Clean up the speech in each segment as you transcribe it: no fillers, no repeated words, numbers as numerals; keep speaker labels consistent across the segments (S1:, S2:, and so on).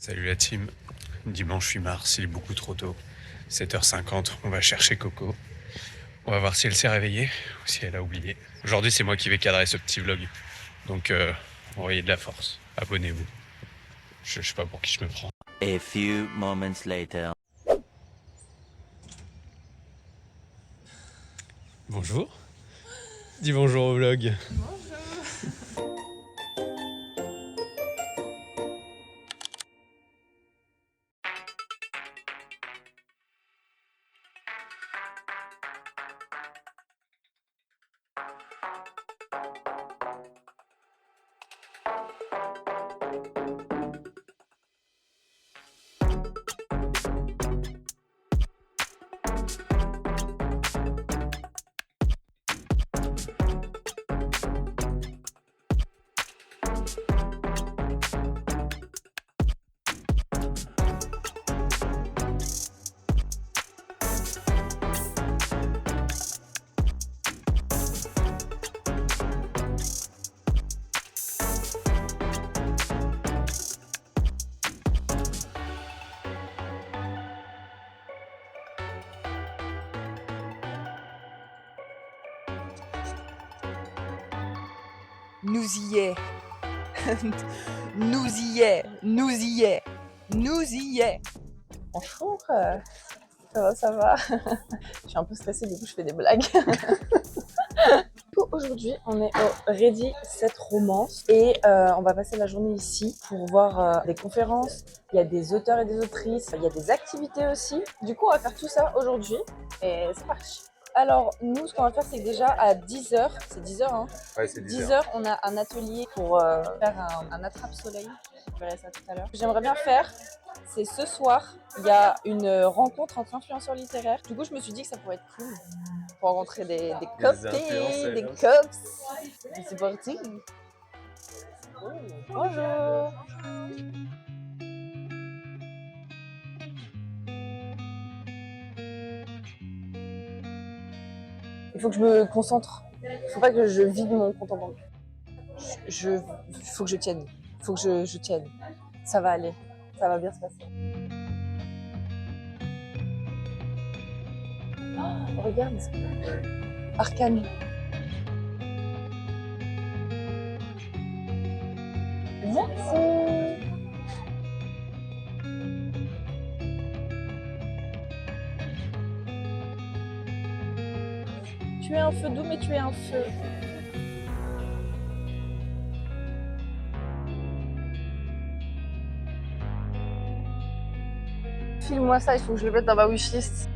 S1: Salut la team. Dimanche 8 mars, il est beaucoup trop tôt. 7h50, on va chercher Coco. On va voir si elle s'est réveillée ou si elle a oublié. Aujourd'hui, c'est moi qui vais cadrer ce petit vlog. Donc, envoyez de la force. Abonnez-vous. Je sais pas pour qui je me prends.
S2: A few moments later.
S1: Bonjour. Dis bonjour au vlog.
S3: Nous y est. Nous y est. Nous y est. Nous y est. Bonjour. Ça va. Je suis un peu stressée, du coup je fais des blagues. Aujourd'hui, on est au Ready Set Romance et on va passer la journée ici pour voir des conférences. Il y a des auteurs et des autrices, il y a des activités aussi. Du coup, on va faire tout ça aujourd'hui et c'est parti. Alors, nous, ce qu'on va faire, c'est que déjà à 10h, c'est 10h, hein.
S1: Ouais, c'est
S3: 10h, on a un atelier pour faire un attrape-soleil. Je verrai ça tout à l'heure. Ce que j'aimerais bien faire, c'est ce soir, il y a une rencontre entre influenceurs littéraires. Du coup, je me suis dit que ça pourrait être cool pour rencontrer des copines, des cops. C'est parti. Bonjour. Il faut que je me concentre. Il faut pas que je vide mon compte en banque. Faut que je tienne. Faut que je tienne. Ça va aller. Ça va bien se passer. Oh, regarde. Arcane. Merci. Tu es un feu doux, mais tu es un feu. File-moi ça, il faut que je le mette dans ma wishlist.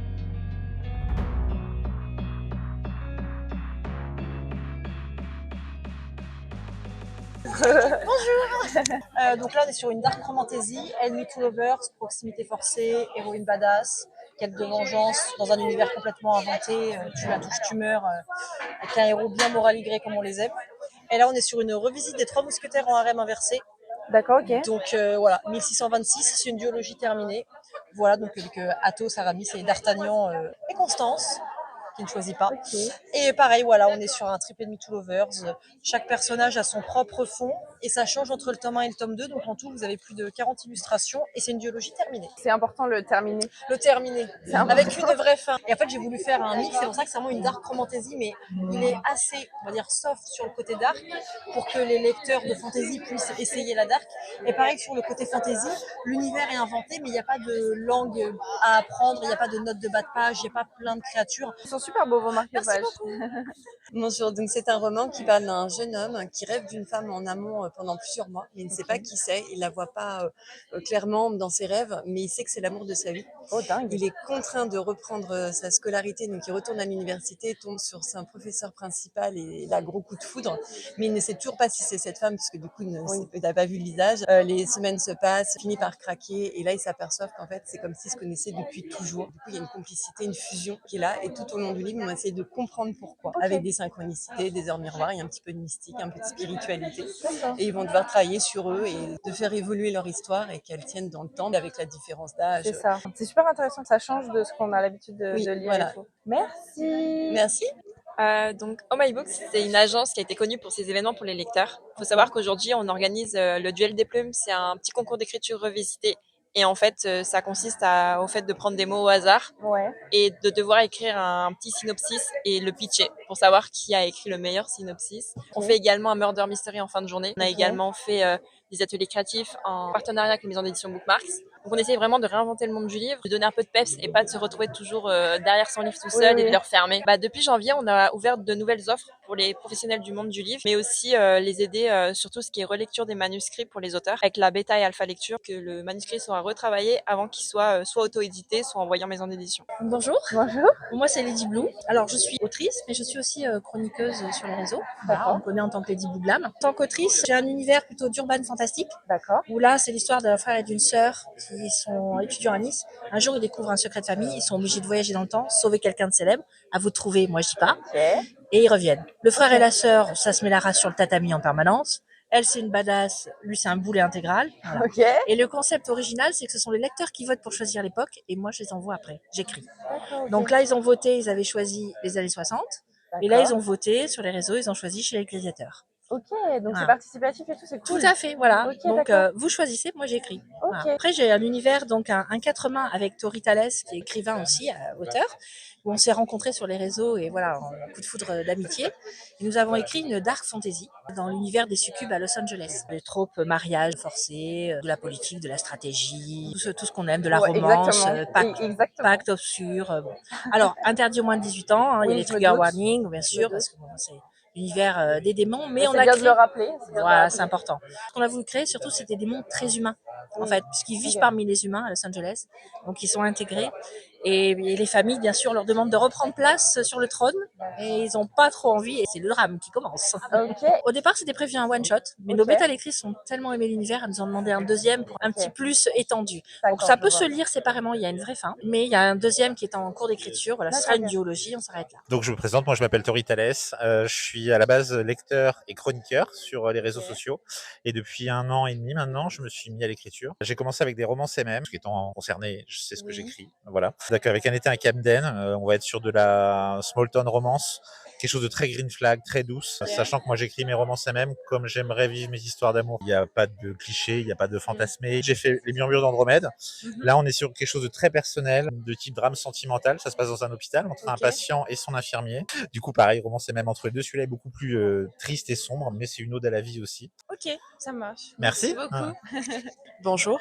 S4: Donc là, on est sur une dark fantasy, enemy to lovers, proximité forcée, héroïne badass, quête de vengeance dans un univers complètement inventé, tu la touches, tu meurs, avec un héros bien moraligré comme on les aime. Et là, on est sur une revisite des Trois Mousquetaires en harem inversé.
S3: D'accord, ok.
S4: Donc voilà, 1626, c'est une duologie terminée. Voilà, donc avec Athos, Aramis et D'Artagnan et Constance, qui ne choisit pas.
S3: Ok.
S4: Et pareil, voilà, on est sur un triple enemy to lovers. Chaque personnage a son propre fond et ça change entre le tome 1 et le tome 2. Donc en tout, vous avez plus de 40 illustrations et c'est une duologie terminée.
S3: C'est important le terminer.
S4: Le terminé, avec une vraie fin. Et en fait, j'ai voulu faire un mix, c'est pour ça que c'est vraiment une dark fantasy, mais il est assez, on va dire, soft sur le côté dark pour que les lecteurs de fantasy puissent essayer la dark. Et pareil, sur le côté fantasy, l'univers est inventé, mais il n'y a pas de langue à apprendre, il n'y a pas de notes de bas de page, il n'y a pas plein de créatures.
S3: Ils sont super beaux vos marque-pages.
S5: Bonjour, donc c'est un roman qui parle d'un jeune homme qui rêve d'une femme en amont pendant plusieurs mois, mais il ne sait pas qui c'est, il la voit pas clairement dans ses rêves, mais il sait que c'est l'amour de sa vie.
S3: Oh dingue.
S5: Il est contraint de reprendre sa scolarité, donc il retourne à l'université, tombe sur son professeur principal et là, gros coup de foudre, mais il ne sait toujours pas si c'est cette femme, puisque du coup, il n'a pas vu le visage. Les semaines se passent, il finit par craquer, et là, ils s'aperçoivent qu'en fait, c'est comme s'ils se connaissaient depuis toujours. Du coup, il y a une complicité, une fusion qui est là, et tout au long du livre, on essaie de comprendre pourquoi, avec des synchronicités, des heures miroirs, il y a un petit peu de mystique, un peu de spiritualité, et ils vont devoir travailler sur eux et de faire évoluer leur histoire et qu'elle tienne dans le temps, avec la différence d'âge.
S3: C'est ça. C'est super intéressant. Ça change de ce qu'on a l'habitude de
S5: Oui,
S3: lire
S5: voilà.
S3: et tout. Merci.
S5: Merci.
S6: Donc, Oh My Books, c'est une agence qui a été connue pour ses événements pour les lecteurs. Il faut savoir qu'aujourd'hui, on organise le Duel des Plumes. C'est un petit concours d'écriture revisité. Et en fait, ça consiste au fait de prendre des mots au hasard
S3: Ouais.
S6: et de devoir écrire un petit synopsis et le pitcher pour savoir qui a écrit le meilleur synopsis. On fait également un murder mystery en fin de journée. On a également fait des ateliers créatifs en partenariat avec les maisons d'édition Bookmarks. Donc on essaye vraiment de réinventer le monde du livre, de donner un peu de peps et pas de se retrouver toujours derrière son livre tout seul et de le refermer. Depuis janvier, on a ouvert de nouvelles offres pour les professionnels du monde du livre, mais aussi les aider sur tout ce qui est relecture des manuscrits pour les auteurs, avec la bêta et alpha lecture, que le manuscrit soit retravaillé avant qu'il soit soit auto-édité, soit envoyé en maison d'édition.
S4: Bonjour,
S3: Bonjour.
S4: moi c'est Lady Blue. Alors je suis autrice, mais je suis aussi chroniqueuse sur les réseaux. Voilà, on me connaît en tant que Lady Blue Glam. En tant qu'autrice, j'ai un univers plutôt d'urban fantastique,
S3: D'accord.
S4: où là c'est l'histoire d'un frère et d'une sœur qui sont étudiants à Nice. Un jour ils découvrent un secret de famille, ils sont obligés de voyager dans le temps, sauver quelqu'un de célèbre. À vous de trouver, moi je dis pas.
S3: Ok.
S4: Et ils reviennent. Le frère et la sœur, ça se met la race sur le tatami en permanence. Elle, c'est une badass. Lui, c'est un boulet intégral. Voilà.
S3: Ok.
S4: Et le concept original, c'est que ce sont les lecteurs qui votent pour choisir l'époque. Et moi, je les envoie après. J'écris.
S3: D'accord, ok.
S4: Donc là, ils ont voté, ils avaient choisi les années 60. Et là,
S3: D'accord.
S4: ils ont voté sur les réseaux, ils ont choisi chez les gladiateurs.
S3: Ok, donc
S4: Voilà.
S3: c'est participatif et tout, c'est
S4: Tout
S3: cool.
S4: à fait, voilà.
S3: Ok,
S4: Donc,
S3: d'accord.
S4: vous choisissez, moi j'écris.
S3: Ok.
S4: Voilà. Après, j'ai un univers, donc un quatre mains avec Tori Thalès, qui est écrivain aussi, auteur, où on s'est rencontrés sur les réseaux et voilà, un coup de foudre d'amitié. Et nous avons écrit une dark fantasy dans l'univers des succubes à Los Angeles. Les tropes mariage forcé, de la politique, de la stratégie, tout ce qu'on aime, de la
S3: Ouais,
S4: romance,
S3: exactement. Exactement.
S4: pacte obscur. Bon. Alors, interdit aux moins de 18 ans, hein, il y a
S3: Oui,
S4: les
S3: je me
S4: trigger
S3: doute.
S4: warnings, bien
S3: Je
S4: sûr,
S3: me
S4: parce
S3: doute.
S4: que bon, c'est l'univers des démons, mais on
S3: C'est
S4: a
S3: bien de
S4: créé...
S3: le rappeler. C'est bien de le
S4: Voilà,
S3: rappeler.
S4: c'est important. Ce qu'on a voulu créer, surtout, c'était des mondes très humains, en
S3: Oui.
S4: fait, puisqu'ils vivent
S3: Ok.
S4: parmi les humains à Los Angeles, donc ils sont intégrés. Et les familles, bien sûr, leur demandent de reprendre place sur le trône, et ils n'ont pas trop envie, et c'est le drame qui commence.
S3: Ok.
S4: Au départ, c'était prévu un one-shot, mais nos
S3: Ok.
S4: bêta-lectrices ont tellement aimé l'univers, elles nous ont demandé un deuxième pour un
S3: Ok.
S4: petit plus étendu. Donc
S3: D'accord,
S4: ça
S3: je
S4: peut
S3: vois.
S4: se lire séparément, il y a une vraie fin, mais il y a un deuxième qui est en cours d'écriture, voilà, ce sera
S3: D'accord,
S4: une
S3: ok.
S4: duologie, on s'arrête là.
S7: Donc je me présente, moi je m'appelle Tori Thalès, je suis à la base lecteur et chroniqueur sur les réseaux
S3: Ok.
S7: sociaux et depuis 1 an et demi maintenant je me suis mis à l'écriture. J'ai commencé avec des romans MM, parce qu'étant concerné je sais ce que
S4: Oui.
S7: j'écris, voilà. Donc avec Un été à Camden, on va être sur de la small town romance, quelque chose de très green flag, très douce, sachant que moi j'écris mes romans MM comme j'aimerais vivre mes histoires d'amour. Il n'y a pas de clichés, il n'y a pas de fantasmé. J'ai fait Les Murmures d'Andromède. Là, on est sur quelque chose de très personnel, de type drame sentimental. Ça se passe dans un hôpital entre un patient et son infirmier. Du coup, pareil, roman c'est même entre les deux. Celui-là est beaucoup plus triste et sombre, mais c'est une ode à la vie aussi.
S6: Ok, ça marche.
S7: Merci.
S6: beaucoup.
S8: Bonjour,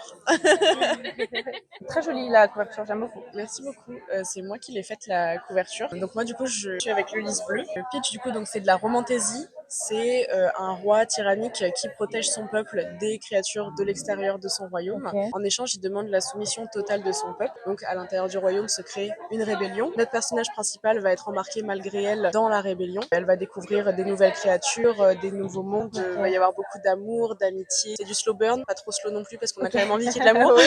S3: Très jolie la couverture, j'aime beaucoup.
S8: merci beaucoup. C'est moi qui l'ai faite la couverture. Donc moi du coup je suis avec le lys bleu. Le pitch du coup donc c'est de la romantaisie. C'est un roi tyrannique qui protège son peuple des créatures de l'extérieur de son royaume.
S3: Ok.
S8: En échange, il demande la soumission totale de son peuple. Donc à l'intérieur du royaume se crée une rébellion. Notre personnage principal va être embarqué malgré elle dans la rébellion. Elle va découvrir des nouvelles créatures, des nouveaux mondes. Il va y avoir beaucoup d'amour, d'amitié. C'est du slow burn, pas trop slow non plus parce qu'on a quand même envie qu'il y ait de l'amour.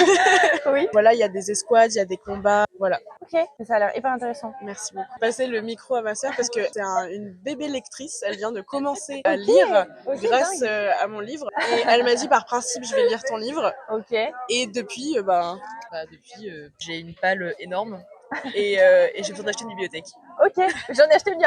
S3: Oui.
S8: Voilà, il y a des escouades, il y a des combats. Voilà.
S3: Ok, ça a l'air hyper intéressant.
S8: Merci beaucoup. Passer le micro à ma sœur parce que c'est une bébé lectrice. Elle vient de commencer à lire
S3: Ok,
S8: grâce
S3: dingue.
S8: À mon livre. Et elle m'a dit par principe, je vais lire ton livre.
S3: Ok.
S8: Et depuis,
S5: J'ai une palle énorme et j'ai besoin d'acheter une bibliothèque.
S3: Ok, j'en ai acheté une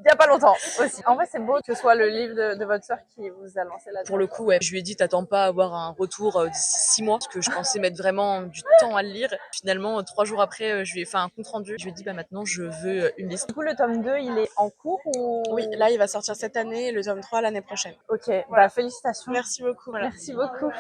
S3: il y a pas longtemps aussi. En vrai, c'est beau que ce soit le livre de votre sœur qui vous a lancé là-dedans.
S5: Pour le coup, ouais, je lui ai dit, t'attends pas à avoir un retour d'ici 6 mois, parce que je pensais mettre vraiment du temps à le lire. Finalement, 3 jours après, je lui ai fait un compte rendu. Je lui ai dit, bah maintenant, je veux une liste.
S3: Du coup, le tome 2, il est en cours ou...
S8: oui, là, il va sortir cette année et le tome 3 l'année prochaine.
S3: Ok,
S8: Voilà.
S3: bah félicitations.
S8: Merci beaucoup. Voilà.
S3: Merci beaucoup.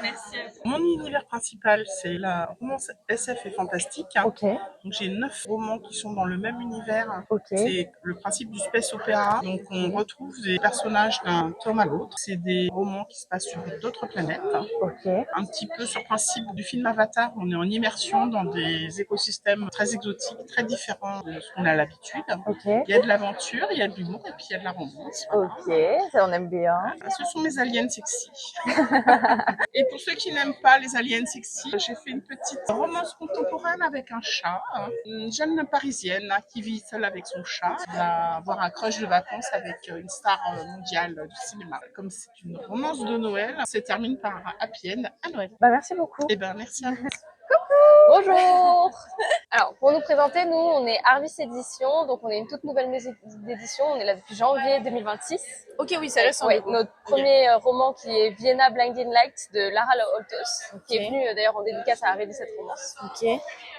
S9: Mon univers principal, c'est la romance SF et fantastique.
S3: Ok,
S9: Donc j'ai 9 romans qui sont dans le même univers.
S3: ok.
S9: C'est le principe du space opéra. Donc on retrouve des personnages d'un tome à l'autre. C'est des romans qui se passent sur d'autres planètes.
S3: Ok,
S9: Un petit peu sur le principe du film Avatar, on est en immersion dans des écosystèmes très exotiques, très différents de ce qu'on a l'habitude.
S3: ok,
S9: Il y a de l'aventure, il y a de l'humour et puis il y a de la romance.
S3: ok, ça on aime bien.
S9: Ce sont mes aliens sexy. Et pour ceux qui n'aiment pas les aliens sexy, j'ai fait une petite romance contemporaine avec un chat. Une jeune parisienne là, qui vit seule avec son chat. Elle va avoir un crush de vacances avec une star mondiale du cinéma. Comme c'est une romance de Noël, ça se termine par un happy end à Noël.
S3: Bah merci beaucoup.
S9: Et ben merci à vous.
S10: Bonjour. Alors, pour nous présenter, nous, on est Arvis Édition, donc on est une toute nouvelle maison d'édition, on est là depuis janvier 2026.
S4: Ok, oui, c'est récent.
S10: Ouais, notre premier roman qui est Vienna Blinding Light de Lara Oltos, qui est venu d'ailleurs en dédicace à Reddy cette romance.
S4: Ok.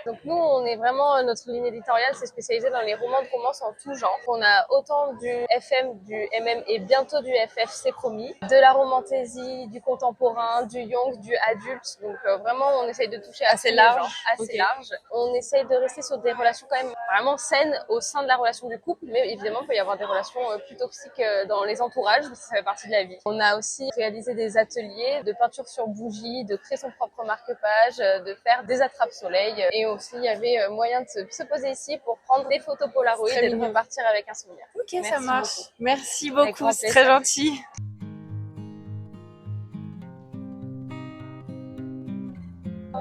S10: Donc nous, on est vraiment, notre ligne éditoriale, c'est spécialisé dans les romans de romance en tout genre. On a autant du FM, du MM et bientôt du FF, c'est promis, de la romantaisie, du contemporain, du young, du adulte. Donc vraiment, on essaye de toucher assez large, large. On essaye de rester sur des relations quand même vraiment saines au sein de la relation du couple, mais évidemment, il peut y avoir des relations plus toxiques dans les entourages, parce que ça fait partie de la vie. On a aussi réalisé des ateliers de peinture sur bougie, de créer son propre marque-page, de faire des attrape-soleil. Et aussi, il y avait moyen de se poser ici pour prendre des photos Polaroid et de repartir avec un souvenir.
S4: Ok,
S10: Merci
S4: ça marche.
S10: beaucoup.
S4: Merci
S10: Avec
S4: beaucoup,
S10: grand
S4: c'est
S10: plaisir.
S4: très gentil.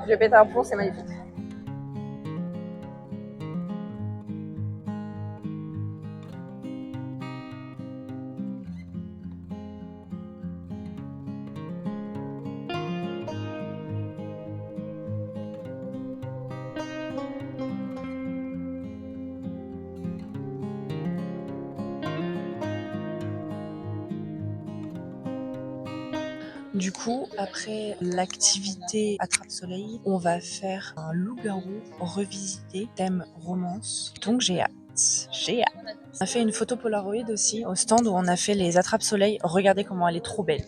S10: Je vais péter un plomb, c'est magnifique.
S5: Du coup, après l'activité Attrape-Soleil, on va faire un loup-garou revisité, thème romance. Donc j'ai hâte. J'ai hâte. On a fait une photo Polaroid aussi au stand où on a fait les Attrape-Soleil. Regardez comment elle est trop belle.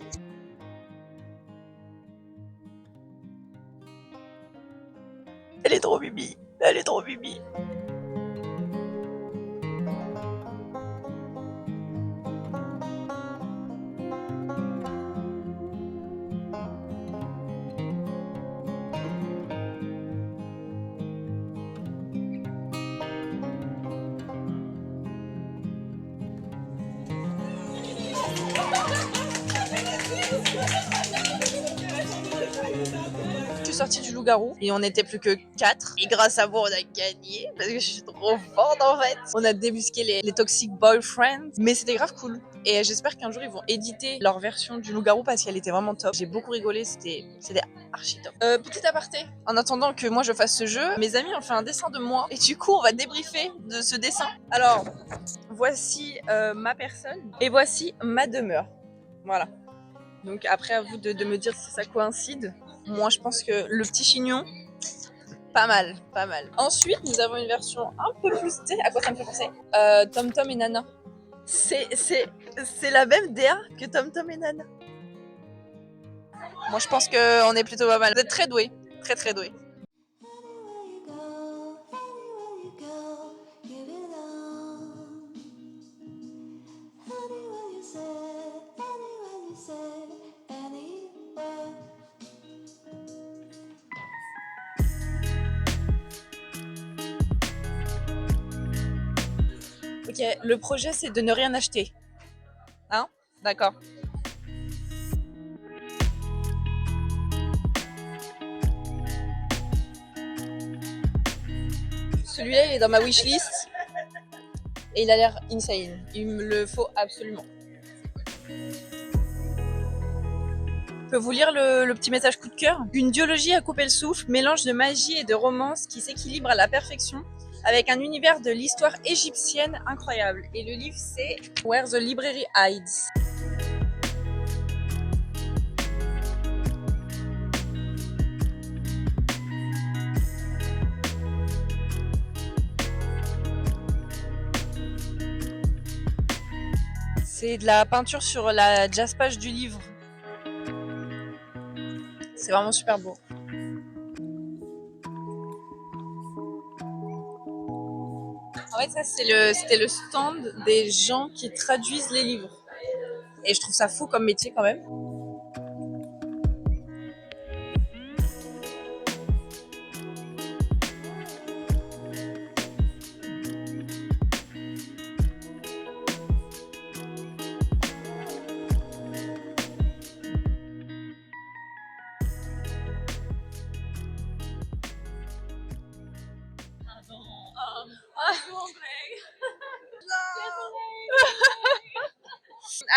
S5: Elle est trop bibi. Elle est trop bibi. Je suis sortie du loup-garou et on n'était plus que 4. Et grâce à vous, on a gagné parce que je suis trop forte en fait. On a débusqué les Toxic Boyfriends, mais c'était grave cool. Et j'espère qu'un jour ils vont éditer leur version du loup-garou parce qu'elle était vraiment top. J'ai beaucoup rigolé, c'était archi top. Petit aparté, en attendant que moi je fasse ce jeu, mes amis ont fait un dessin de moi et du coup on va débriefer de ce dessin. Alors, voici ma personne et voici ma demeure. Voilà. Donc après à vous de me dire si ça coïncide. Moi je pense que le petit chignon, pas mal, pas mal. Ensuite nous avons une version un peu plus, tu sais à quoi ça me fait penser Tom Tom et Nana. C'est la même DA que Tom Tom et Nana. Moi je pense qu'on est plutôt pas mal. Vous êtes très doués, très très doués. Ok, le projet c'est de ne rien acheter. Hein? D'accord. Celui-là il est dans ma wishlist et il a l'air insane. Il me le faut absolument. Je peux vous lire le petit message coup de cœur. Une duologie à couper le souffle, mélange de magie et de romance qui s'équilibre à la perfection avec un univers de l'histoire égyptienne incroyable. Et le livre c'est Where the Library Hides. C'est de la peinture sur la jaspage du livre. C'est vraiment super beau. En fait, ça c'était le stand des gens qui traduisent les livres. Et je trouve ça fou comme métier quand même.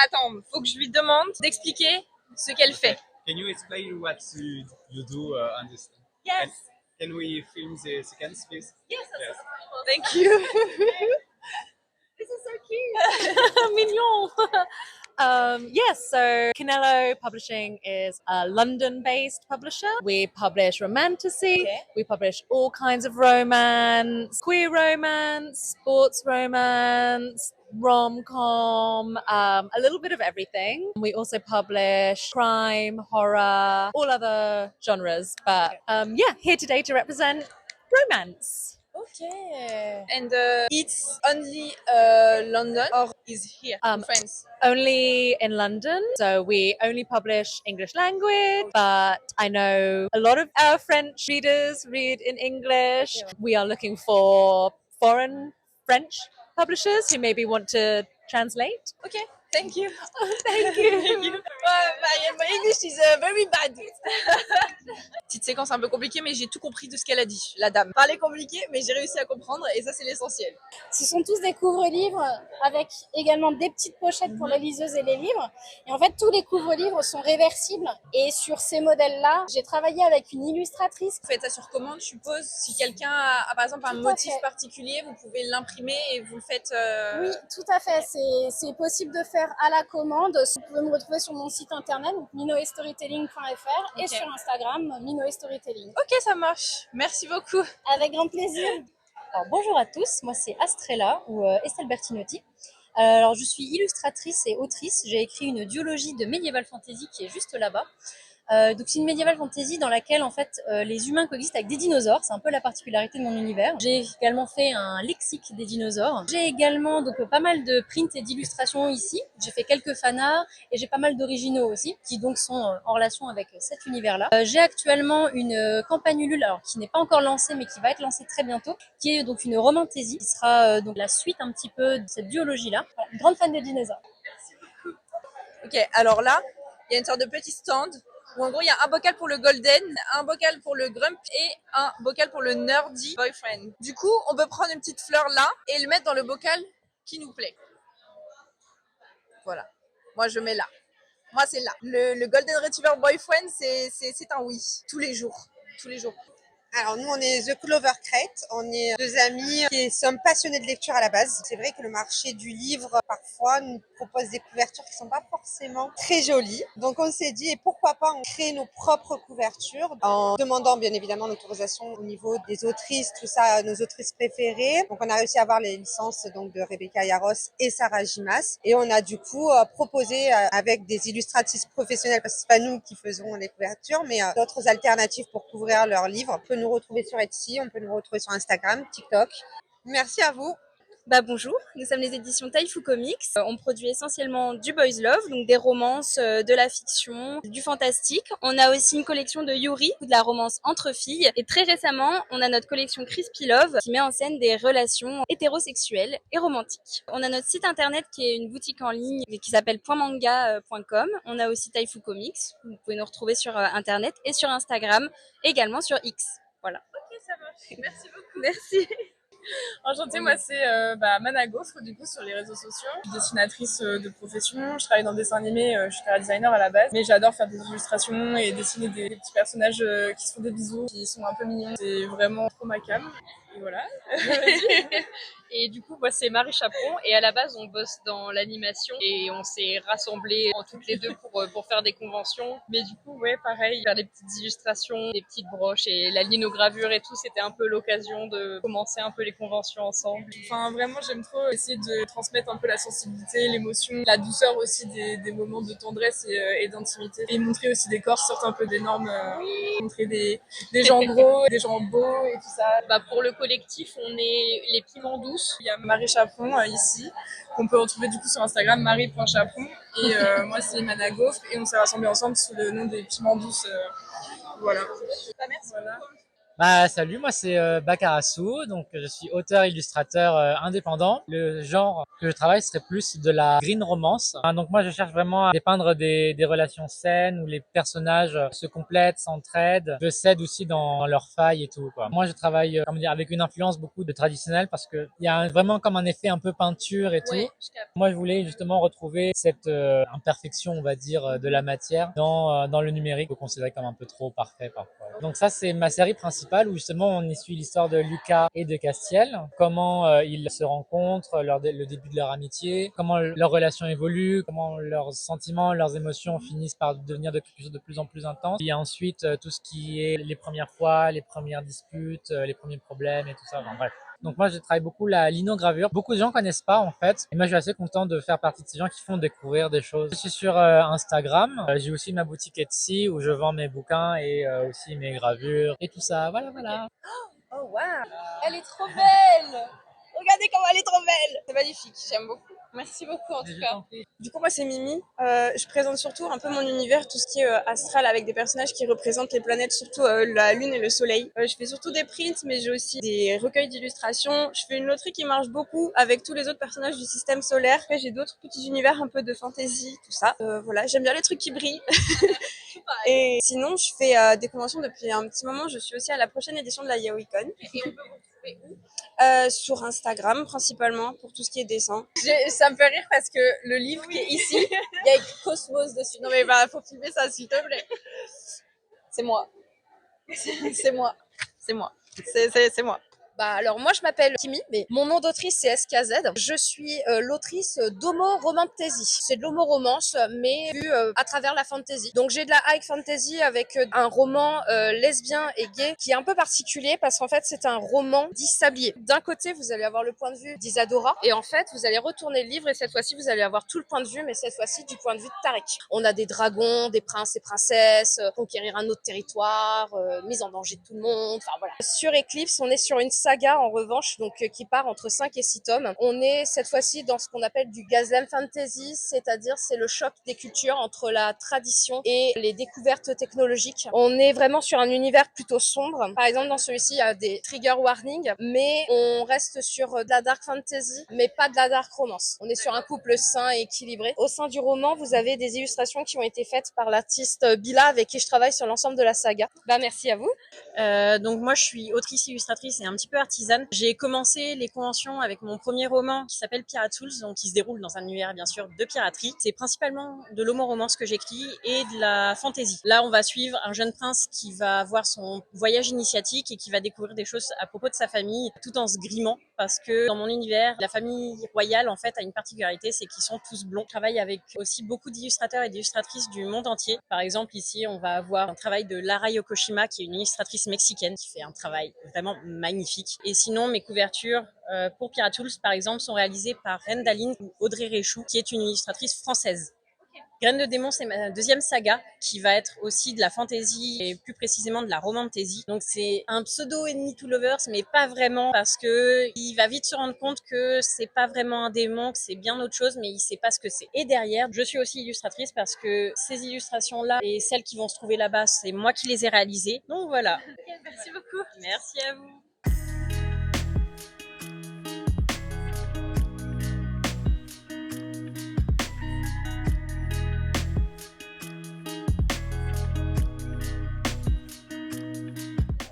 S5: Attends, faut que je lui demande d'expliquer ce qu'elle fait.
S11: Can you explain what you do on this?
S4: Yes.
S1: Can we film the seconds, please?
S6: Yes. Thank you.
S4: This is so cute. Mignon. Yes, so Canelo Publishing is a London-based publisher. We publish romantasy.
S6: Okay.
S4: We publish all kinds of romance, queer romance, sports romance, rom-com, a little bit of everything. We also publish crime, horror, all other genres. But yeah, here today to represent romance.
S6: Okay. And it's only London or is here in France?
S4: Only in London. So we only publish English language, but I know a lot of our French readers read in English. We are looking for foreign French publishers who maybe want to translate.
S6: Okay. Thank you.
S4: Thank you.
S6: Thank you. My English is very bad. Petite séquence un peu compliquée, mais j'ai tout compris de ce qu'elle a dit, la dame. Parler compliqué, mais j'ai réussi à comprendre et ça, c'est l'essentiel.
S11: Ce sont tous des couvre-livres avec également des petites pochettes pour les liseuses et les livres. Et en fait, tous les couvre-livres sont réversibles. Et sur ces modèles-là, j'ai travaillé avec une illustratrice.
S6: Vous faites ça sur commande, je suppose. Si quelqu'un a par exemple un motif particulier, vous pouvez l'imprimer et vous le faites.
S11: Oui, tout à fait. C'est possible de faire à la commande. Vous pouvez me retrouver sur mon site internet, minoestorytelling.fr, et sur Instagram, minoestorytelling.
S6: Ok, ça marche. Merci beaucoup.
S11: Avec grand plaisir.
S12: Alors, bonjour à tous, moi c'est Astrella ou Estelle Bertinotti. Alors, je suis illustratrice et autrice. J'ai écrit une duologie de Medieval Fantasy qui est juste là-bas. Donc c'est une Medieval Fantasy dans laquelle en fait les humains coexistent avec des dinosaures. C'est un peu la particularité de mon univers. J'ai également fait un lexique des dinosaures. J'ai également donc pas mal de prints et d'illustrations ici. J'ai fait quelques fanarts et j'ai pas mal d'originaux aussi qui donc sont en relation avec cet univers-là. J'ai actuellement une campagne Ulule, alors qui n'est pas encore lancée mais qui va être lancée très bientôt, qui est donc une romantaisie qui sera donc la suite un petit peu de cette duologie-là. Voilà, grande fan des dinosaures.
S6: Merci beaucoup. Ok, alors là, il y a une sorte de petit stand où en gros il y a un bocal pour le golden, un bocal pour le grump et un bocal pour le nerdy boyfriend. Du coup, on peut prendre une petite fleur là et le mettre dans le bocal qui nous plaît. Voilà. Moi je mets là. Moi c'est là. Le golden retriever boyfriend c'est un oui. Tous les jours. Tous les jours.
S13: Alors nous on est The Clover Crate, on est deux amis qui sommes passionnés de lecture à la base. C'est vrai que le marché du livre parfois nous propose des couvertures qui sont pas forcément très jolies. Donc on s'est dit et pourquoi pas on crée nos propres couvertures en demandant bien évidemment l'autorisation au niveau des autrices, tout ça, nos autrices préférées. Donc on a réussi à avoir les licences donc de Rebecca Yarros et Sarah Gimas et on a du coup proposé avec des illustratrices professionnelles parce que c'est pas nous qui faisons les couvertures mais d'autres alternatives pour couvrir leurs livres. On peut nous retrouver sur Etsy, on peut nous retrouver sur Instagram, TikTok. Merci à vous.
S14: Bonjour, nous sommes les éditions Taifu Comics. On produit essentiellement du boys love, donc des romances, de la fiction, du fantastique. On a aussi une collection de Yuri, de la romance entre filles. Et très récemment, on a notre collection Crispy Love qui met en scène des relations hétérosexuelles et romantiques. On a notre site internet qui est une boutique en ligne qui s'appelle .manga.com. On a aussi Taifu Comics. Vous pouvez nous retrouver sur internet et sur Instagram, également sur X. Voilà.
S6: Ok, ça marche. Merci beaucoup.
S14: Merci.
S15: Enchantée, moi c'est Mana Gaufre du coup sur les réseaux sociaux. Je suis dessinatrice de profession, je travaille dans le dessin animé, je suis cara designer à la base, mais j'adore faire des illustrations et dessiner des petits personnages qui se font des bisous, qui sont un peu mignons. C'est vraiment trop ma cam. Et voilà.
S16: Et du coup, moi, c'est Marie Chaperon. Et à la base, on bosse dans l'animation. Et on s'est rassemblés en toutes les deux pour faire des conventions. Mais du coup, ouais, pareil, faire des petites illustrations, des petites broches et la linogravure et tout, c'était un peu l'occasion de commencer un peu les conventions ensemble.
S15: Enfin, vraiment, j'aime trop essayer de transmettre un peu la sensibilité, l'émotion, la douceur aussi des moments de tendresse et d'intimité. Et montrer aussi des corps qui sortent un peu des normes, montrer des gens gros, des gens beaux et tout ça.
S16: Pour le collectif, on est les Piments Douces.
S15: Il y a Marie Chaperon ici, qu'on peut retrouver du coup sur Instagram, marie.chaperon. Et moi, c'est Mana Gaufre. Et on s'est rassemblés ensemble sous le nom des Piments Douces. Voilà.
S6: Merci.
S17: Voilà. Salut, moi c'est Bakarasu, donc je suis auteur-illustrateur indépendant. Le genre que je travaille serait plus de la green romance. Donc moi je cherche vraiment à dépeindre des relations saines où les personnages se complètent, s'entraident. Je cède aussi dans leurs failles et tout, quoi. Moi je travaille avec une influence beaucoup de traditionnel parce que il y a vraiment comme un effet un peu peinture et tout.
S16: Ouais,
S17: Moi je voulais justement retrouver cette imperfection, on va dire, de la matière dans le numérique qu'on considère comme un peu trop parfait parfois. Donc ça c'est ma série principale. principal où justement on y suit l'histoire de Lucas et de Castiel, comment ils se rencontrent, le début de leur amitié, comment leur relation évolue, comment leurs sentiments, leurs émotions finissent par devenir de quelque chose de plus en plus intense. Il y a ensuite tout ce qui est les premières fois, les premières disputes, les premiers problèmes et tout ça. Enfin, bref. Donc moi, je travaille beaucoup la linogravure. Beaucoup de gens connaissent pas en fait. Et moi, je suis assez content de faire partie de ces gens qui font découvrir des choses. Je suis sur Instagram. J'ai aussi ma boutique Etsy où je vends mes bouquins et aussi mes gravures et tout ça. Voilà, voilà.
S10: Oh wow, elle est trop belle. Regardez comment elle est trop belle. C'est magnifique, j'aime beaucoup. Merci beaucoup en tout cas.
S8: Du coup, moi, c'est Mimi. Je présente surtout un peu mon univers, tout ce qui est astral avec des personnages qui représentent les planètes, surtout la Lune et le Soleil. Je fais surtout des prints, mais j'ai aussi des recueils d'illustrations. Je fais une loterie qui marche beaucoup avec tous les autres personnages du système solaire. Après, j'ai d'autres petits univers, un peu de fantasy, tout ça. Voilà, j'aime bien les trucs qui brillent. Et sinon, je fais des conventions depuis un petit moment. Je suis aussi à la prochaine édition de la YaoiCon.
S10: Et on peut vous retrouver où?
S8: Sur Instagram principalement pour tout ce qui est dessin.
S10: Ça me fait rire parce que le livre qui est ici, il y a écrit Cosmos dessus. Non mais bah faut filmer ça s'il te plaît. C'est moi. C'est moi. C'est moi. C'est moi. Bah alors moi je m'appelle Kimi, mais mon nom d'autrice c'est SKZ. Je suis l'autrice d'Homo Romantasy. C'est de l'homo-romance mais vu à travers la fantasy. Donc j'ai de la high fantasy avec un roman lesbien et gay qui est un peu particulier parce qu'en fait c'est un roman d'Issablier. D'un côté vous allez avoir le point de vue d'Isadora et en fait vous allez retourner le livre et cette fois-ci vous allez avoir tout le point de vue mais cette fois-ci du point de vue de Tarek. On a des dragons, des princes et princesses, conquérir un autre territoire, mise en danger de tout le monde, enfin voilà. Sur Eclipse on est sur une saga en revanche donc qui part entre 5 et 6 tomes. On est cette fois-ci dans ce qu'on appelle du Gazem Fantasy, c'est-à-dire c'est le choc des cultures entre la tradition et les découvertes technologiques. On est vraiment sur un univers plutôt sombre. Par exemple dans celui-ci il y a des trigger warnings mais on reste sur de la dark fantasy mais pas de la dark romance. On est sur un couple sain et équilibré. Au sein du roman vous avez des illustrations qui ont été faites par l'artiste Bila avec qui je travaille sur l'ensemble de la saga. Bah merci à vous.
S4: Donc moi je suis autrice illustratrice et un petit peu artisane. J'ai commencé les conventions avec mon premier roman qui s'appelle Pirate Souls, donc qui se déroule dans un univers bien sûr de piraterie. C'est principalement de l'homo-romance que j'écris et de la fantasy. Là on va suivre un jeune prince qui va avoir son voyage initiatique et qui va découvrir des choses à propos de sa famille tout en se grimant parce que dans mon univers la famille royale en fait a une particularité, c'est qu'ils sont tous blonds. Je travaille avec aussi beaucoup d'illustrateurs et d'illustratrices du monde entier. Par exemple ici on va avoir un travail de Lara Yokoshima qui est une illustratrice mexicaine qui fait un travail vraiment magnifique. Et sinon, mes couvertures pour Pirate Tools, par exemple, sont réalisées par Reine Daline ou Audrey Réchou, qui est une illustratrice française. Graines de démon, c'est ma deuxième saga, qui va être aussi de la fantasy et plus précisément de la romantasy. Donc c'est un pseudo Enemy to Lovers, mais pas vraiment, parce que il va vite se rendre compte que c'est pas vraiment un démon, que c'est bien autre chose, mais il sait pas ce que c'est. Et derrière, je suis aussi illustratrice parce que ces illustrations-là et celles qui vont se trouver là-bas, c'est moi qui les ai réalisées. Donc voilà.
S10: Okay, merci beaucoup.
S4: Merci à vous.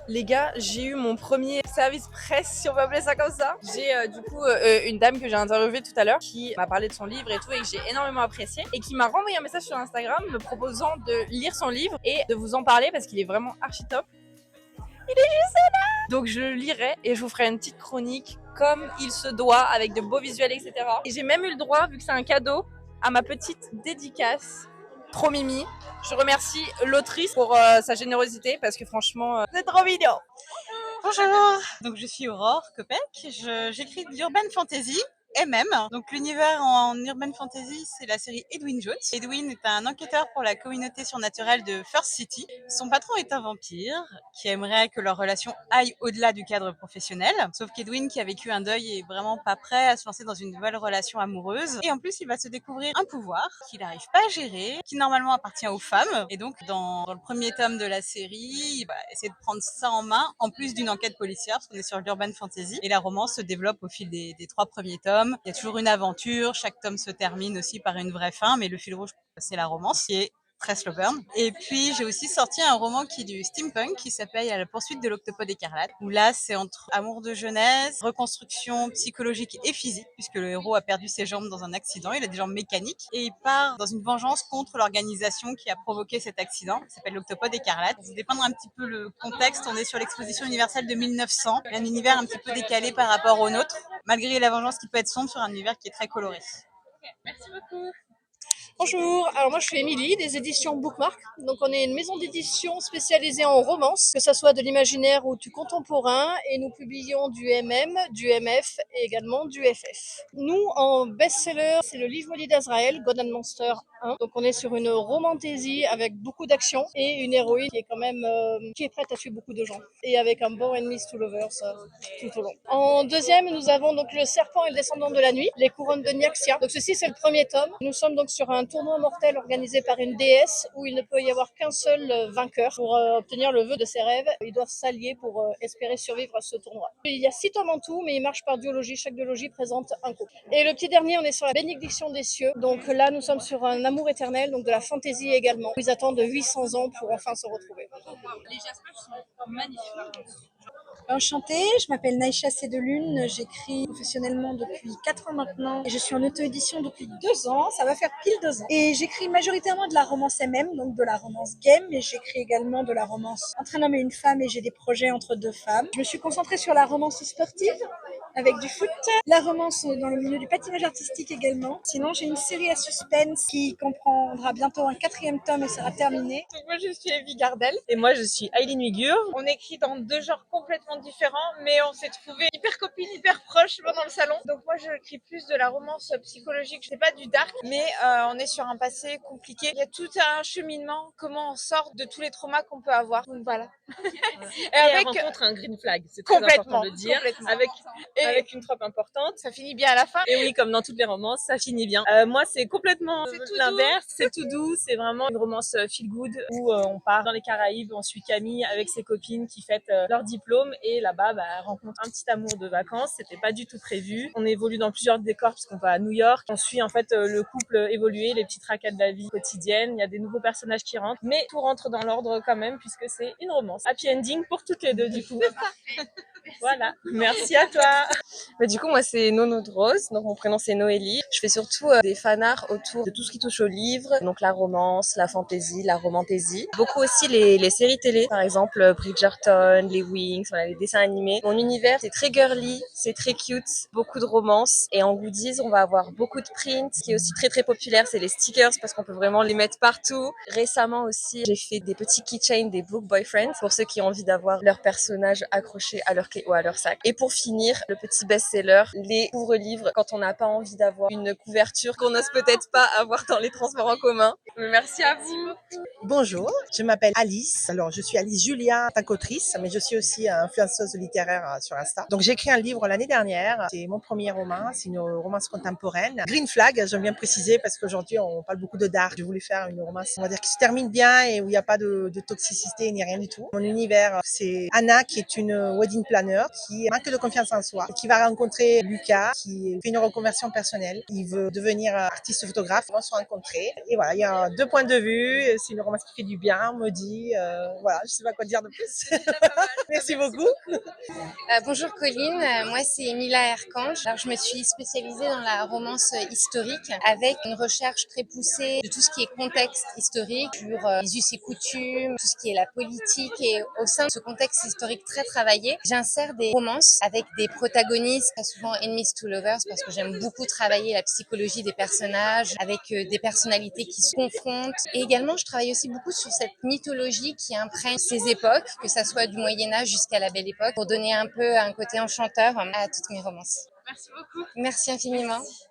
S3: Les gars, j'ai eu mon premier service presse, si on peut appeler ça comme ça. J'ai du coup une dame que j'ai interviewée tout à l'heure qui m'a parlé de son livre et tout et que j'ai énormément apprécié et qui m'a renvoyé un message sur Instagram me proposant de lire son livre et de vous en parler parce qu'il est vraiment archi top. Il est juste là. Donc je le lirai et je vous ferai une petite chronique comme il se doit avec de beaux visuels, etc. Et j'ai même eu le droit, vu que c'est un cadeau, à ma petite dédicace. Trop mimi. Je remercie l'autrice pour sa générosité parce que franchement, c'est trop mignon.
S18: Bonjour, donc je suis Aurore Kopek, j'écris de l'urban fantasy. MM. Donc l'univers en urban fantasy, c'est la série Edwin Jones. Edwin est un enquêteur pour la communauté surnaturelle de First City. Son patron est un vampire qui aimerait que leur relation aille au-delà du cadre professionnel. Sauf qu'Edwin, qui a vécu un deuil, est vraiment pas prêt à se lancer dans une nouvelle relation amoureuse. Et en plus, il va se découvrir un pouvoir qu'il n'arrive pas à gérer, qui normalement appartient aux femmes. Et donc, dans le premier tome de la série, il va essayer de prendre ça en main, en plus d'une enquête policière, parce qu'on est sur l'urban fantasy. Et la romance se développe au fil des 3 premiers tomes. Il y a toujours une aventure, chaque tome se termine aussi par une vraie fin, mais le fil rouge, c'est la romance qui est très slow burn. Et puis j'ai aussi sorti un roman qui est du steampunk qui s'appelle À la poursuite de l'octopode écarlate, où là c'est entre amour de jeunesse, reconstruction psychologique et physique, puisque le héros a perdu ses jambes dans un accident, il a des jambes mécaniques, et il part dans une vengeance contre l'organisation qui a provoqué cet accident, qui s'appelle l'octopode écarlate. Pour vous dépeindre un petit peu le contexte, on est sur l'exposition universelle de 1900, un univers un petit peu décalé par rapport au nôtre, malgré la vengeance qui peut être sombre sur un univers qui est très coloré.
S16: Merci beaucoup.
S19: Bonjour, alors moi je suis Émilie des éditions Bookmark. Donc on est une maison d'édition spécialisée en romance, que ce soit de l'imaginaire ou du contemporain, et nous publions du MM, du MF et également du FF. Nous en best-seller, c'est le livre Molly d'Azraël, God and Monster 1. Donc on est sur une romantaisie avec beaucoup d'action et une héroïne qui est quand même qui est prête à tuer beaucoup de gens, et avec un bon enemies to lovers tout au long. En deuxième, nous avons donc le serpent et le descendant de la nuit, les couronnes de Nyaxia. Donc ceci c'est le premier tome. Nous sommes donc sur un tournoi mortel organisé par une déesse où il ne peut y avoir qu'un seul vainqueur. Pour obtenir le vœu de ses rêves, ils doivent s'allier pour espérer survivre à ce tournoi. Il y a 6 tomes en tout, mais ils marchent par duologie. Chaque duologie présente un couple. Et le petit dernier, on est sur la bénédiction des cieux. Donc là, nous sommes sur un amour éternel, donc de la fantaisie également. Ils attendent 800 ans pour enfin se retrouver.
S16: Les jasmins sont magnifiques.
S20: Enchantée, je m'appelle Naïcha Cédelune, j'écris professionnellement depuis 4 ans maintenant et je suis en auto-édition depuis 2 ans, ça va faire pile 2 ans. Et j'écris majoritairement de la romance MM, donc de la romance game, mais j'écris également de la romance entre un homme et une femme et j'ai des projets entre 2 femmes. Je me suis concentrée sur la romance sportive avec du foot, la romance dans le milieu du patinage artistique également. Sinon, j'ai une série à suspense qui comprendra bientôt un 4e tome et sera terminée.
S6: Donc moi je suis Evie Gardel et moi je suis Aileen Wigur. On écrit dans 2 genres complètement différents, mais on s'est trouvés hyper copines, hyper proches pendant le salon. Donc moi je écris plus de la romance psychologique, c'est pas du dark, mais on est sur un passé compliqué. Il y a tout un cheminement, comment on sort de tous les traumas qu'on peut avoir. Donc voilà.
S16: Et avec elle rencontre un green flag, c'est très important de le dire. Avec une trope importante.
S6: Ça finit bien à la fin.
S16: Et oui, comme dans toutes les romances, ça finit bien. Moi, c'est complètement l'inverse. C'est tout doux. C'est vraiment une romance feel good où on part dans les Caraïbes. On suit Camille avec ses copines qui fêtent leur diplôme. Et là-bas, elle rencontre un petit amour de vacances. C'était pas du tout prévu. On évolue dans plusieurs décors puisqu'on va à New York. On suit en fait le couple évoluer, les petits tracas de la vie quotidienne. Il y a des nouveaux personnages qui rentrent. Mais tout rentre dans l'ordre quand même puisque c'est une romance. Happy ending pour toutes les deux du coup. Voilà. Merci à toi.
S6: Mais du coup, moi, c'est Nono de Rose. Donc, mon prénom, c'est Noélie. Je fais surtout des fanarts autour de tout ce qui touche au livre. Donc, la romance, la fantaisie, la romantaisie. Beaucoup aussi les séries télé. Par exemple, Bridgerton, les Wings, voilà, les dessins animés. Mon univers, c'est très girly, c'est très cute. Beaucoup de romance. Et en goodies, on va avoir beaucoup de prints. Ce qui est aussi très, très populaire, c'est les stickers parce qu'on peut vraiment les mettre partout. Récemment aussi, j'ai fait des petits keychains, des book boyfriends pour ceux qui ont envie d'avoir leur personnage accroché à leur clé ou à leur sac. Et pour finir, le petit best-seller, les couvre-livres quand on n'a pas envie d'avoir une couverture qu'on n'ose peut-être pas avoir dans les transports en commun. Merci à vous.
S21: Bonjour, je m'appelle Alice. Alors, je suis Alice Julia, tant qu'autrice, mais je suis aussi influenceuse littéraire sur Insta. Donc, j'ai écrit un livre l'année dernière. C'est mon premier roman. C'est une romance contemporaine. Green flag, j'aime bien préciser parce qu'aujourd'hui, on parle beaucoup de dark. Je voulais faire une romance, on va dire, qui se termine bien et où il n'y a pas de toxicité ni rien du tout. Mon univers, c'est Anna qui est une wedding planner qui manque de confiance en soi, qui va rencontrer Lucas qui fait une reconversion personnelle. Il veut devenir artiste photographe. Ils vont se rencontrer. Et voilà, il y a 2 points de vue. C'est une romance qui fait du bien, on me dit. Voilà, je sais pas quoi dire de plus. Merci beaucoup.
S22: Bonjour Colline, moi c'est Emilia Archange. Alors je me suis spécialisée dans la romance historique avec une recherche très poussée de tout ce qui est contexte historique, sur les us et coutumes, tout ce qui est la politique, et au sein de ce contexte historique très travaillé, j'insère des romances avec des protagonistes, très souvent enemies to lovers, parce que j'aime beaucoup travailler la psychologie des personnages avec des personnalités qui se confrontent. Et également, je travaille aussi beaucoup sur cette mythologie qui imprègne ces époques, que ça soit du Moyen-Âge jusqu'à la Belle Époque, pour donner un peu un côté enchanteur à toutes mes romances.
S16: Merci beaucoup.
S22: Merci infiniment.
S16: Merci.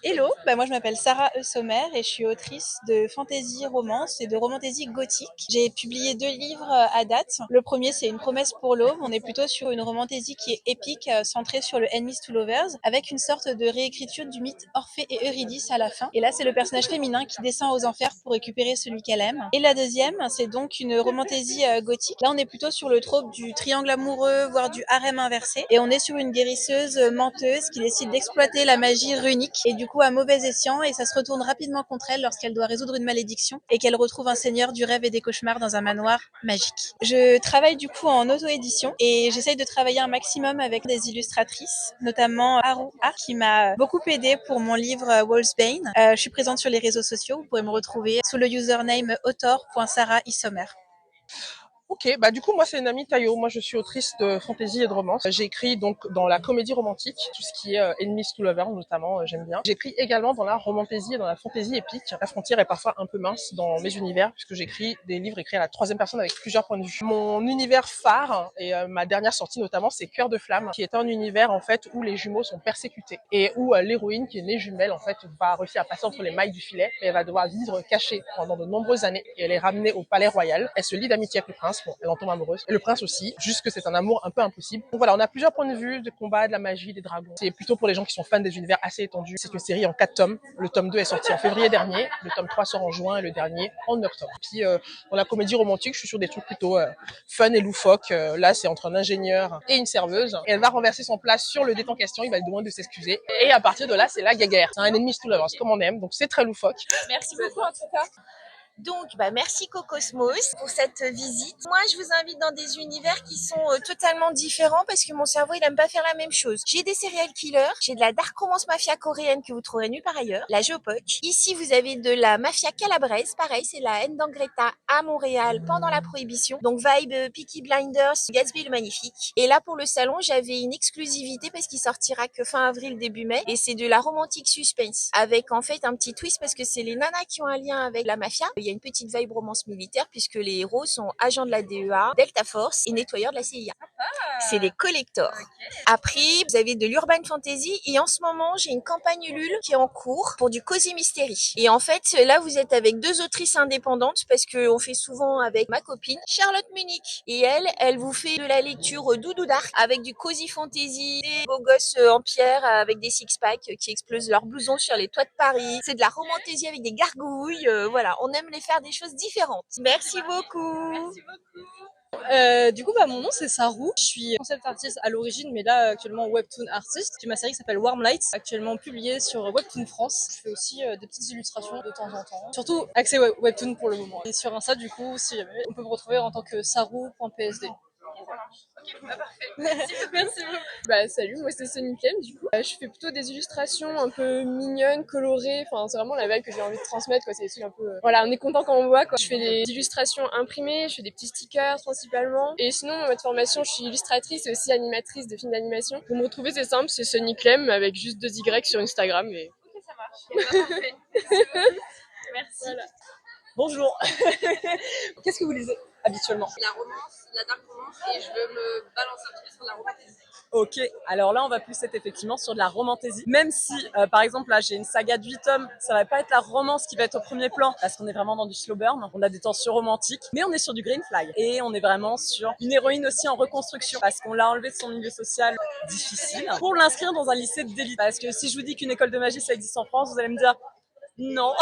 S2: Hello, moi je m'appelle Sarah Sommer et je suis autrice de fantasy romance et de romantasy gothique. J'ai publié 2 livres à date. Le premier c'est Une promesse pour l'aube. On est plutôt sur une romantasy qui est épique, centrée sur le Enemies to Lovers, avec une sorte de réécriture du mythe Orphée et Eurydice à la fin. Et là c'est le personnage féminin qui descend aux enfers pour récupérer celui qu'elle aime. Et la deuxième c'est donc une romantasy gothique. Là on est plutôt sur le trope du triangle amoureux, voire du harem inversé. Et on est sur une guérisseuse menteuse qui décide d'exploiter la magie runique et du coup à mauvais escient, et ça se retourne rapidement contre elle lorsqu'elle doit résoudre une malédiction et qu'elle retrouve un seigneur du rêve et des cauchemars dans un manoir magique. Je travaille du coup en auto-édition et j'essaye de travailler un maximum avec des illustratrices, notamment Haru Art qui m'a beaucoup aidée pour mon livre Wolfsbane. Je suis présente sur les réseaux sociaux, vous pourrez me retrouver sous le username autor.sarah.isommer.
S7: Ok, du coup moi c'est Nami Tayo, moi je suis autrice de fantasy et de romance. J'ai écrit donc dans la comédie romantique, tout ce qui est Enemies to Lovers notamment, j'aime bien. J'écris également dans la romantasy et dans la fantasy épique. La frontière est parfois un peu mince dans mes univers puisque j'écris des livres écrits à la 3e personne avec plusieurs points de vue. Mon univers phare et ma dernière sortie notamment c'est Cœur de flamme, qui est un univers en fait où les jumeaux sont persécutés et où l'héroïne qui est née jumelle en fait va réussir à passer entre les mailles du filet, mais elle va devoir vivre cachée pendant de nombreuses années et elle est ramenée au palais royal. Elle se lie d'amitié avec le prince. Bon, elle en tombe amoureuse. Et le prince aussi, juste que c'est un amour un peu impossible. Donc voilà, on a plusieurs points de vue, de combat, de la magie, des dragons. C'est plutôt pour les gens qui sont fans des univers assez étendus. C'est une série en 4 tomes. Le tome 2 est sorti en février dernier, le tome 3 sort en juin et le dernier en octobre. Puis dans la comédie romantique, je suis sur des trucs plutôt fun et loufoques. Là, c'est entre un ingénieur et une serveuse. Et elle va renverser son plat sur le date en question, il va lui demander de s'excuser. Et à partir de là, c'est la guerre. C'est un ennemi to lovers, comme on aime. Donc c'est très loufoque.
S23: Merci beaucoup en tout cas. Donc, merci Cocosmos pour cette visite. Moi, je vous invite dans des univers qui sont totalement différents parce que mon cerveau, il aime pas faire la même chose. J'ai des serial killers, j'ai de la dark romance mafia coréenne que vous trouverez nulle part ailleurs, la Geopoc. Ici, vous avez de la mafia calabraise, pareil, c'est la haine d'Angreta à Montréal pendant la Prohibition. Donc, vibe Peaky Blinders, Gatsby le Magnifique. Et là, pour le salon, j'avais une exclusivité parce qu'il sortira que fin avril, début mai. Et c'est de la romantique suspense avec en fait un petit twist parce que c'est les nanas qui ont un lien avec la mafia. Il y a une petite vibe romance militaire puisque les héros sont agents de la DEA, Delta Force et nettoyeurs de la CIA. C'est des collectors. Après, vous avez de l'urban fantasy et en ce moment, j'ai une campagne Ulule qui est en cours pour du cozy mystery. Et en fait, là, vous êtes avec 2 autrices indépendantes parce qu'on fait souvent avec ma copine Charlotte Munich. Et elle vous fait de la lecture doudou dark avec du cozy fantasy, des beaux gosses en pierre avec des six-packs qui explosent leurs blousons sur les toits de Paris. C'est de la romantasy avec des gargouilles. Voilà, on aime les faire des choses différentes. Merci beaucoup. Merci beaucoup.
S4: Du coup, mon nom c'est Sarou. Je suis concept artiste à l'origine, mais là actuellement webtoon artiste. J'ai ma série qui s'appelle Warm Lights, actuellement publiée sur Webtoon France. Je fais aussi des petites illustrations de temps en temps, surtout axé webtoon pour le moment. Et sur Insta, du coup, si jamais, on peut me retrouver en tant que sarou.psd.
S15: Ok, parfait. Merci beaucoup. Salut, moi c'est Sonikem du coup. Je fais plutôt des illustrations un peu mignonnes, colorées. Enfin, c'est vraiment la vibe que j'ai envie de transmettre, quoi. C'est des trucs un peu. Voilà, on est content quand on voit, quoi. Je fais des illustrations imprimées, je fais des petits stickers principalement. Et sinon, en mode formation, je suis illustratrice et aussi animatrice de films d'animation. Pour me retrouver, c'est simple, c'est Sonikem avec juste 2 Y sur Instagram. Et...
S23: Ok, ça marche. Parfait. Merci.
S4: Voilà. Bonjour. Qu'est-ce que vous lisez habituellement?
S23: La romance, la dark romance, et je veux me balancer un petit peu sur la romantasy.
S4: Ok, alors là on va plus être effectivement sur de la romantasy, même si par exemple là j'ai une saga de 8 tomes, ça va pas être la romance qui va être au premier plan parce qu'on est vraiment dans du slow burn, on a des tensions romantiques, mais on est sur du green flag et on est vraiment sur une héroïne aussi en reconstruction parce qu'on l'a enlevée de son milieu social difficile pour l'inscrire dans un lycée d'élite. Parce que si je vous dis qu'une école de magie ça existe en France, vous allez me dire non.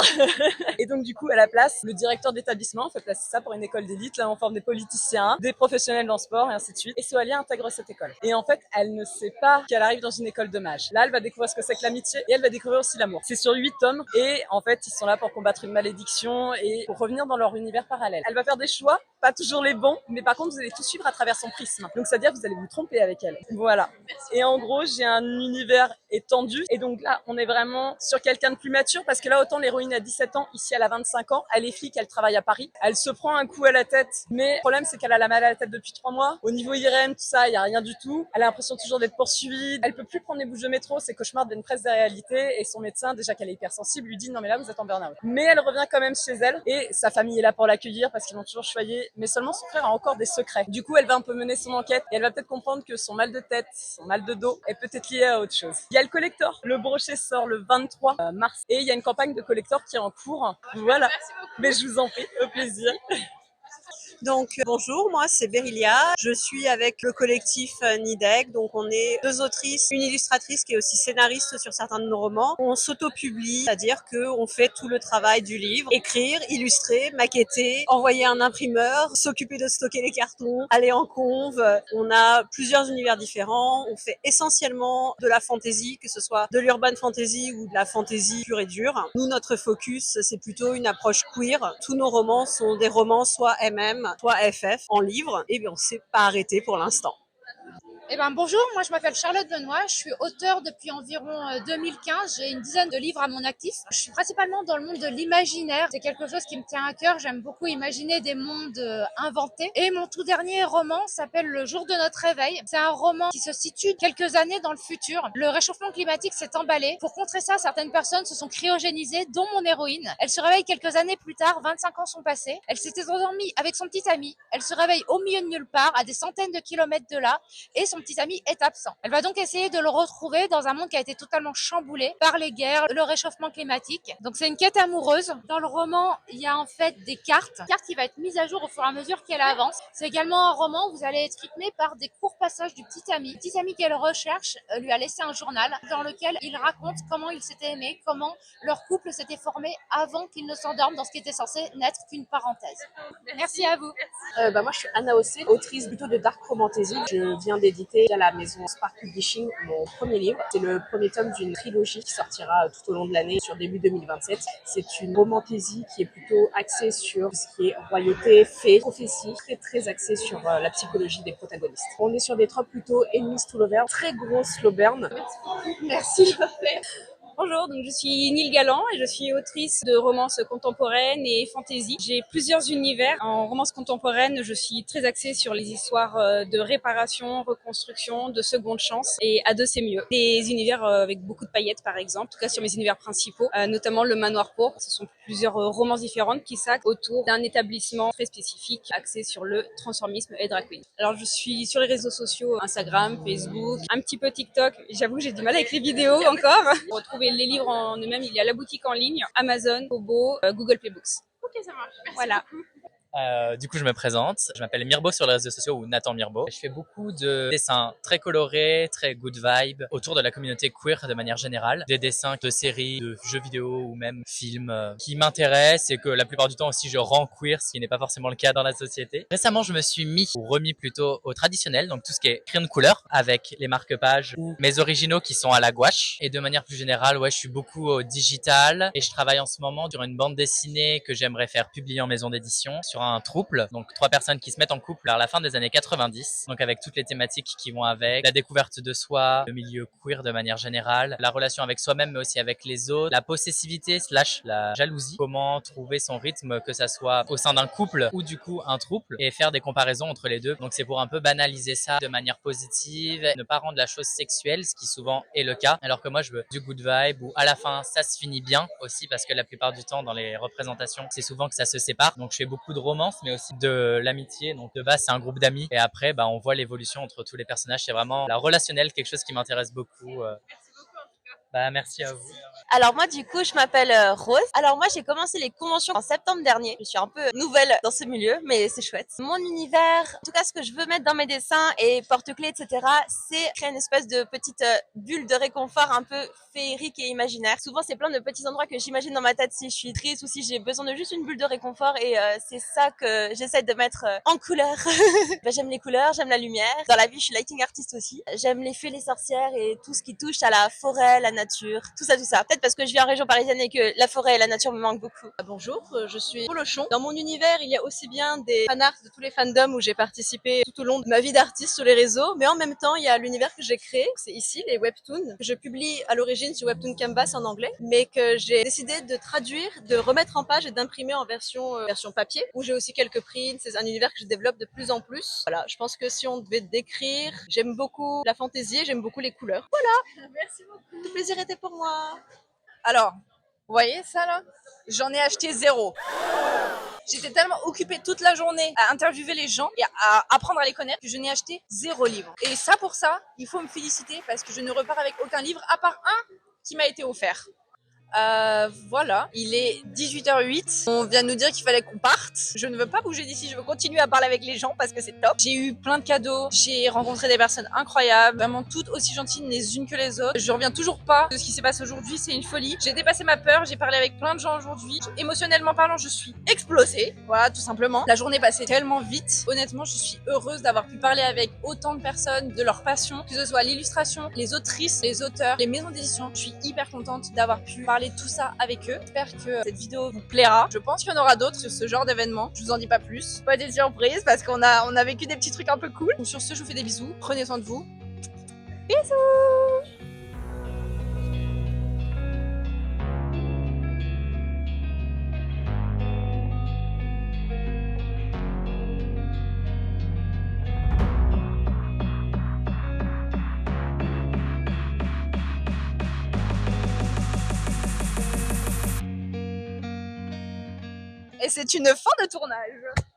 S4: Et donc du coup à la place, le directeur d'établissement fait placer ça pour une école d'élite. Là on forme des politiciens, des professionnels dans le sport et ainsi de suite. Et Soalia intègre cette école. Et en fait elle ne sait pas qu'elle arrive dans une école de mages. Là elle va découvrir ce que c'est que l'amitié et elle va découvrir aussi l'amour. C'est sur 8 tomes et en fait ils sont là pour combattre une malédiction et pour revenir dans leur univers parallèle. Elle va faire des choix, pas toujours les bons, mais par contre vous allez tout suivre à travers son prisme. Donc ça veut dire que vous allez vous tromper avec elle. Voilà. Et en gros j'ai un univers étendu et donc là on est vraiment sur quelqu'un de plus mature parce que là autant l'héroïne a 17 ans, ici elle a 25 ans, elle est flic, elle travaille à Paris, elle se prend un coup à la tête, mais le problème c'est qu'elle a la malle à la tête depuis 3 mois, au niveau IRM, tout ça, il y a rien du tout, elle a l'impression toujours d'être poursuivie, elle peut plus prendre les bouches de métro, ses cauchemars deviennent presque des réalités, et son médecin, déjà qu'elle est hypersensible, lui dit non mais là vous êtes en burn-out. Mais elle revient quand même chez elle, et sa famille est là pour l'accueillir parce qu'ils l'ont toujours choyée
S1: mais seulement son frère a encore des secrets. Du coup, elle va un peu mener son enquête et elle va peut-être comprendre que son mal de tête, son mal de dos est peut-être lié à autre chose. Il y a le collector. Le brochet sort le 23 mars et il y a une campagne de collector qui est en cours. Voilà. Mais je vous en prie, au plaisir.
S5: Donc bonjour, moi c'est Berilia, je suis avec le collectif Nidec, donc on est 2 autrices, une illustratrice qui est aussi scénariste sur certains de nos romans. On s'auto-publie, c'est-à-dire qu'on fait tout le travail du livre, écrire, illustrer, maqueter, envoyer un imprimeur, s'occuper de stocker les cartons, aller en conve. On a plusieurs univers différents, on fait essentiellement de la fantasy, que ce soit de l'urban fantasy ou de la fantasy pure et dure. Nous, notre focus, c'est plutôt une approche queer. Tous nos romans sont des romans soit MM, soit FF en livre, et bien on s'est pas arrêté pour l'instant.
S9: Bonjour, moi je m'appelle Charlotte Benoît, je suis auteure depuis environ 2015, j'ai une dizaine de livres à mon actif. Je suis principalement dans le monde de l'imaginaire, c'est quelque chose qui me tient à cœur, j'aime beaucoup imaginer des mondes inventés. Et mon tout dernier roman s'appelle Le jour de notre réveil. C'est un roman qui se situe quelques années dans le futur. Le réchauffement climatique s'est emballé. Pour contrer ça, certaines personnes se sont cryogénisées, dont mon héroïne. Elle se réveille quelques années plus tard, 25 ans sont passés. Elle s'était endormie avec son petit ami. Elle se réveille au milieu de nulle part, à des centaines de kilomètres de là, et son petit ami est absent. Elle va donc essayer de le retrouver dans un monde qui a été totalement chamboulé par les guerres, le réchauffement climatique. Donc c'est une quête amoureuse. Dans le roman, il y a en fait des cartes qui va être mise à jour au fur et à mesure qu'elle avance. C'est également un roman où vous allez être rythmé par des courts passages du petit ami. Le petit ami qu'elle recherche lui a laissé un journal dans lequel il raconte comment ils s'étaient aimés, comment leur couple s'était formé avant qu'ils ne s'endorment dans ce qui était censé n'être qu'une parenthèse. Merci à vous.
S8: Moi je suis Anna Ossé, autrice plutôt de dark romantasy. Je viens d'éditer à la maison Spark Publishing mon premier livre. C'est le premier tome d'une trilogie qui sortira tout au long de l'année sur début 2027. C'est une romantasy qui est plutôt axée sur ce qui est royauté, fée, prophétie, très axée sur la psychologie des protagonistes. On est sur des tropes plutôt enemies to lovers, très gros slow burn. Merci.
S14: Bonjour, donc je suis Nil Galland et je suis autrice de romances contemporaines et fantasy. J'ai plusieurs univers. En romance contemporaine, je suis très axée sur les histoires de réparation, reconstruction, de seconde chance, et à deux c'est mieux. Des univers avec beaucoup de paillettes par exemple, en tout cas sur mes univers principaux, notamment le Manoir Pourpre. Ce sont plusieurs romances différentes qui s'axent autour d'un établissement très spécifique axé sur le transformisme et drag queen. Alors je suis sur les réseaux sociaux, Instagram, Facebook, un petit peu TikTok. J'avoue que j'ai du mal avec les vidéos encore. Pour retrouver les livres en eux-mêmes, il y a la boutique en ligne, Amazon, Kobo, Google Play Books.
S9: Ok, ça marche. Merci
S14: voilà.
S9: beaucoup.
S24: Du coup, je me présente. Je m'appelle Mirbeau sur les réseaux sociaux ou Nathan Mirbeau. Je fais beaucoup de dessins très colorés, très good vibe autour de la communauté queer de manière générale. Des dessins de séries, de jeux vidéo ou même films qui m'intéressent et que la plupart du temps aussi je rends queer, ce qui n'est pas forcément le cas dans la société. Récemment, je me suis remis plutôt au traditionnel, donc tout ce qui est crayon de couleur avec les marque-pages ou mes originaux qui sont à la gouache. Et de manière plus générale, je suis beaucoup au digital et je travaille en ce moment sur une bande dessinée que j'aimerais faire publier en maison d'édition sur un trouble, donc 3 personnes qui se mettent en couple à la fin des années 90, donc avec toutes les thématiques qui vont avec, la découverte de soi, le milieu queer de manière générale, la relation avec soi-même mais aussi avec les autres, la possessivité / la jalousie, comment trouver son rythme que ça soit au sein d'un couple ou du coup un trouble et faire des comparaisons entre les deux. Donc c'est pour un peu banaliser ça de manière positive, ne pas rendre la chose sexuelle, ce qui souvent est le cas, alors que moi je veux du good vibe où à la fin ça se finit bien aussi parce que la plupart du temps dans les représentations c'est souvent que ça se sépare. Donc je fais beaucoup de romance mais aussi de l'amitié. Donc de base c'est un groupe d'amis et après on voit l'évolution entre tous les personnages. C'est vraiment la relationnelle, quelque chose qui m'intéresse beaucoup. Merci à vous.
S6: Alors moi du coup je m'appelle Rose. Alors moi j'ai commencé les conventions en septembre dernier. Je suis un peu nouvelle dans ce milieu mais c'est chouette. Mon univers, en tout cas ce que je veux mettre dans mes dessins et porte-clés etc. c'est créer une espèce de petite bulle de réconfort un peu féerique et imaginaire. Souvent c'est plein de petits endroits que j'imagine dans ma tête si je suis triste ou si j'ai besoin de juste une bulle de réconfort et c'est ça que j'essaie de mettre en couleur. J'aime les couleurs, j'aime la lumière. Dans la vie je suis lighting artiste aussi. J'aime les fées, les sorcières et tout ce qui touche à la forêt, la nature, tout ça. Peut-être parce que je vis en région parisienne et que la forêt et la nature me manquent beaucoup.
S25: Bonjour, je suis Polochon. Dans mon univers, il y a aussi bien des fanarts de tous les fandoms où j'ai participé tout au long de ma vie d'artiste sur les réseaux, mais en même temps, il y a l'univers que j'ai créé, c'est ici, les webtoons, que je publie à l'origine sur Webtoon Canvas en anglais, mais que j'ai décidé de traduire, de remettre en page et d'imprimer en version papier, où j'ai aussi quelques prints, c'est un univers que je développe de plus en plus. Voilà, je pense que si on devait décrire, j'aime beaucoup la fantaisie, j'aime beaucoup les couleurs. Voilà.
S9: Merci beaucoup.
S25: Tout plaisir était pour moi.
S1: Alors,
S10: Vous voyez ça là? J'en ai acheté 0. J'étais tellement occupée toute la journée à interviewer les gens et à apprendre à les connaître que je n'ai acheté 0 livre. Et ça, pour ça, il faut me féliciter parce que je ne repars avec aucun livre à part un qui m'a été offert. Voilà, il est 18h08. On vient de nous dire qu'il fallait qu'on parte. Je ne veux pas bouger d'ici, je veux continuer à parler avec les gens parce que c'est top. J'ai eu plein de cadeaux, j'ai rencontré des personnes incroyables, vraiment toutes aussi gentilles les unes que les autres. Je reviens toujours pas de ce qui s'est passé aujourd'hui, c'est une folie. J'ai dépassé ma peur, j'ai parlé avec plein de gens aujourd'hui. Émotionnellement parlant, je suis explosée. Voilà, tout simplement. La journée passait tellement vite. Honnêtement, je suis heureuse d'avoir pu parler avec autant de personnes de leur passion, que ce soit l'illustration, les autrices, les auteurs, les maisons d'édition. Je suis hyper contente d'avoir pu parler de tout ça avec eux. J'espère que cette vidéo vous plaira. Je pense qu'il y en aura d'autres sur ce genre d'événement. Je vous en dis pas plus. Pas des surprises parce qu'on a vécu des petits trucs un peu cool. Donc sur ce, je vous fais des bisous. Prenez soin de vous. Bisous. Et c'est une fin de tournage.